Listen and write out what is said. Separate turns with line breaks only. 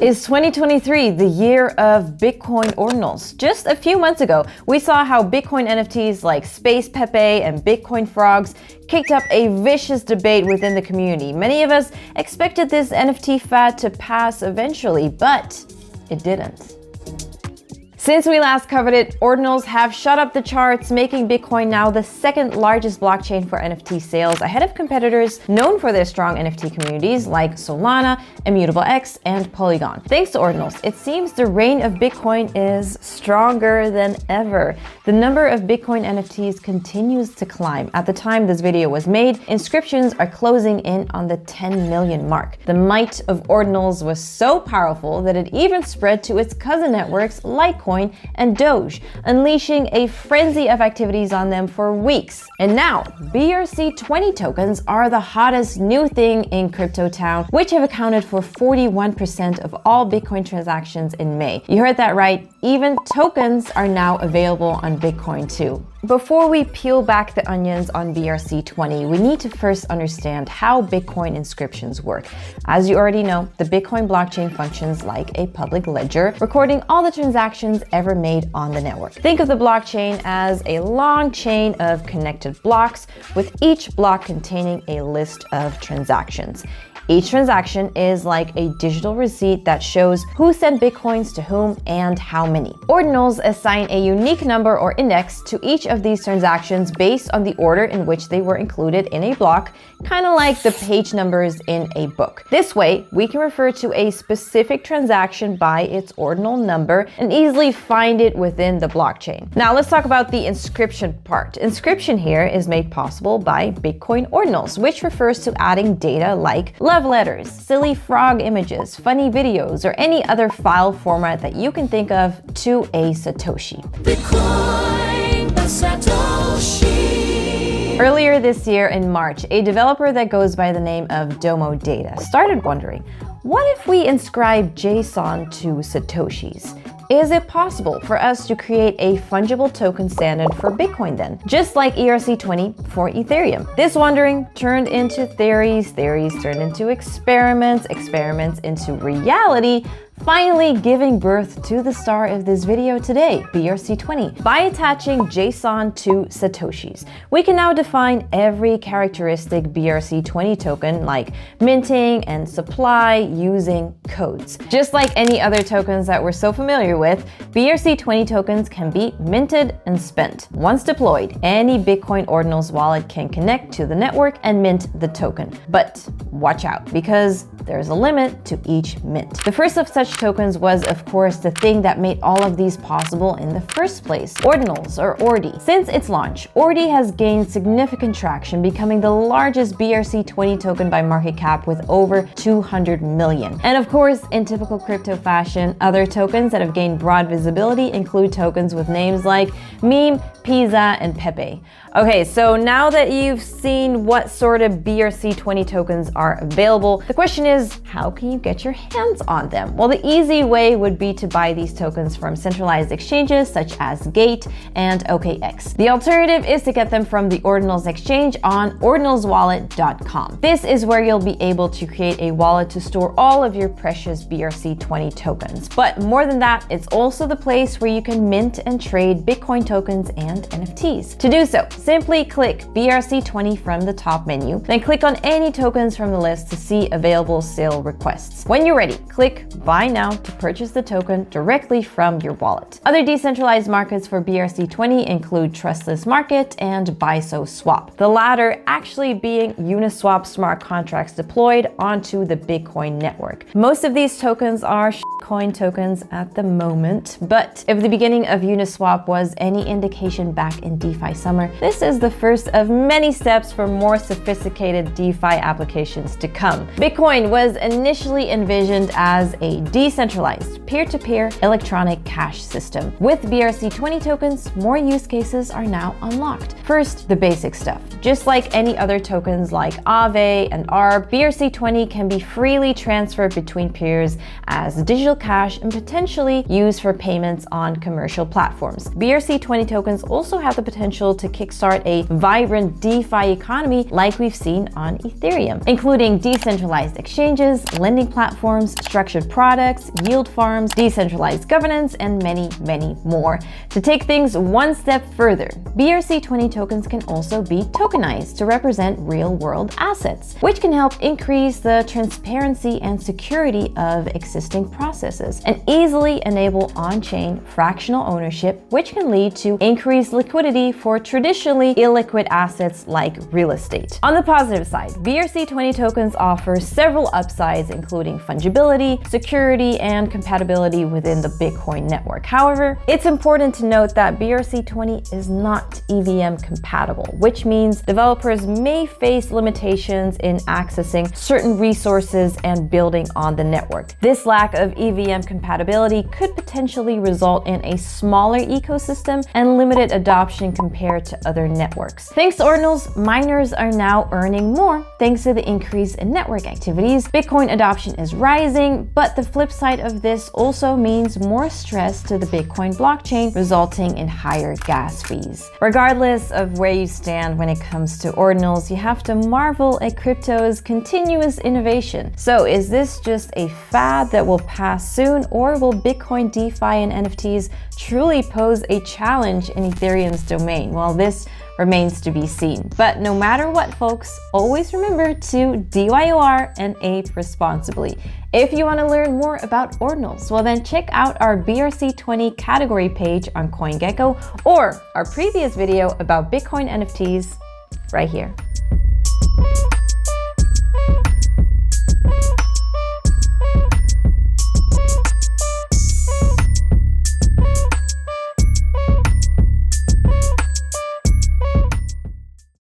Is 2023 the year of Bitcoin Ordinals? Just a few months ago, we saw how Bitcoin NFTs like Space Pepe and Bitcoin Frogs kicked up a vicious debate within the community. Many of us expected this NFT fad to pass eventually, but it didn't. Since we last covered it, Ordinals have shot up the charts, making Bitcoin now the second largest blockchain for NFT sales, ahead of competitors known for their strong NFT communities like Solana, Immutable X, and Polygon. Thanks to Ordinals, it seems the reign of Bitcoin is stronger than ever. The number of Bitcoin NFTs continues to climb. At the time this video was made, inscriptions are closing in on the 10 million mark. The might of Ordinals was so powerful that it even spread to its cousin networks Litecoin and Doge, unleashing a frenzy of activities on them for weeks. And now, BRC20 tokens are the hottest new thing in Crypto Town, which have accounted for 41% of all Bitcoin transactions in May. You heard that right, even tokens are now available on Bitcoin too. Before we peel back the onions on BRC20, we need to first understand how Bitcoin inscriptions work. As you already know, the Bitcoin blockchain functions like a public ledger, recording all the transactions ever made on the network. Think of the blockchain as a long chain of connected blocks, with each block containing a list of transactions. Each transaction is like a digital receipt that shows who sent Bitcoins to whom and how many. Ordinals assign a unique number or index to each of these transactions based on the order in which they were included in a block, kind of like the page numbers in a book. This way, we can refer to a specific transaction by its ordinal number and easily find it within the blockchain. Now let's talk about the inscription part. Inscription here is made possible by Bitcoin Ordinals, which refers to adding data like love letters, silly frog images, funny videos, or any other file format that you can think of to a Satoshi. Bitcoin, a Satoshi. Earlier this year in March, a developer that goes by the name of Domo Data started wondering, what if we inscribe JSON to Satoshis? Is it possible for us to create a fungible token standard for Bitcoin then, just like ERC20 for Ethereum? This wondering turned into theories, theories turned into experiments, experiments into reality, finally giving birth to the star of this video today, BRC20. By attaching JSON to Satoshis, we can now define every characteristic BRC20 token like minting and supply using codes. Just like any other tokens that we're so familiar with, BRC20 tokens can be minted and spent. Once deployed, any Bitcoin Ordinals wallet can connect to the network and mint the token. But watch out, because there's a limit to each mint. The first of such tokens was, of course, the thing that made all of these possible in the first place, Ordinals or Ordi. Since its launch, Ordi has gained significant traction, becoming the largest BRC20 token by market cap with over 200 million. And of course, in typical crypto fashion, other tokens that have gained broad visibility include tokens with names like Meme, Pizza, and Pepe. Okay, so now that you've seen what sort of BRC20 tokens are available, the question is, how can you get your hands on them? Well, the easy way would be to buy these tokens from centralized exchanges such as Gate and OKX. The alternative is to get them from the Ordinals exchange on ordinalswallet.com. This is where you'll be able to create a wallet to store all of your precious BRC20 tokens. But more than that, it's also the place where you can mint and trade Bitcoin tokens and NFTs. To do so, simply click BRC20 from the top menu, then click on any tokens from the list to see available sale requests. When you're ready, click Buy Now to purchase the token directly from your wallet. Other decentralized markets for BRC20 include Trustless Market and BISO-Swap, the latter actually being Uniswap smart contracts deployed onto the Bitcoin network. Most of these tokens are coin tokens at the moment, but if the beginning of Uniswap was any indication back in DeFi summer, this is the first of many steps for more sophisticated DeFi applications to come. Bitcoin was initially envisioned as a decentralized peer-to-peer electronic cash system. With BRC20 tokens, more use cases are now unlocked. First, the basic stuff. Just like any other tokens like Aave and ARB, BRC20 can be freely transferred between peers as digital cash and potentially used for payments on commercial platforms. BRC20 tokens also have the potential to kickstart a vibrant DeFi economy like we've seen on Ethereum, including decentralized exchanges, lending platforms, structured products, products, yield farms, decentralized governance, and many, many more. To take things one step further, BRC20 tokens can also be tokenized to represent real-world assets, which can help increase the transparency and security of existing processes and easily enable on-chain fractional ownership, which can lead to increased liquidity for traditionally illiquid assets like real estate. On the positive side, BRC20 tokens offer several upsides, including fungibility, security, and compatibility within the Bitcoin network. However, it's important to note that BRC20 is not EVM compatible, which means developers may face limitations in accessing certain resources and building on the network. This lack of EVM compatibility could potentially result in a smaller ecosystem and limited adoption compared to other networks. Thanks to Ordinals, miners are now earning more thanks to the increase in network activities. Bitcoin adoption is rising, but the flip side of this also means more stress to the Bitcoin blockchain, resulting in higher gas fees. Regardless of where you stand when it comes to Ordinals, you have to marvel at crypto's continuous innovation. So is this just a fad that will pass soon, or will Bitcoin, DeFi, and NFTs truly pose a challenge in Ethereum's domain? Well, this remains to be seen. But no matter what, folks, always remember to DYOR and ape responsibly. If you want to learn more about Ordinals, well then check out our BRC20 category page on CoinGecko or our previous video about Bitcoin NFTs right here.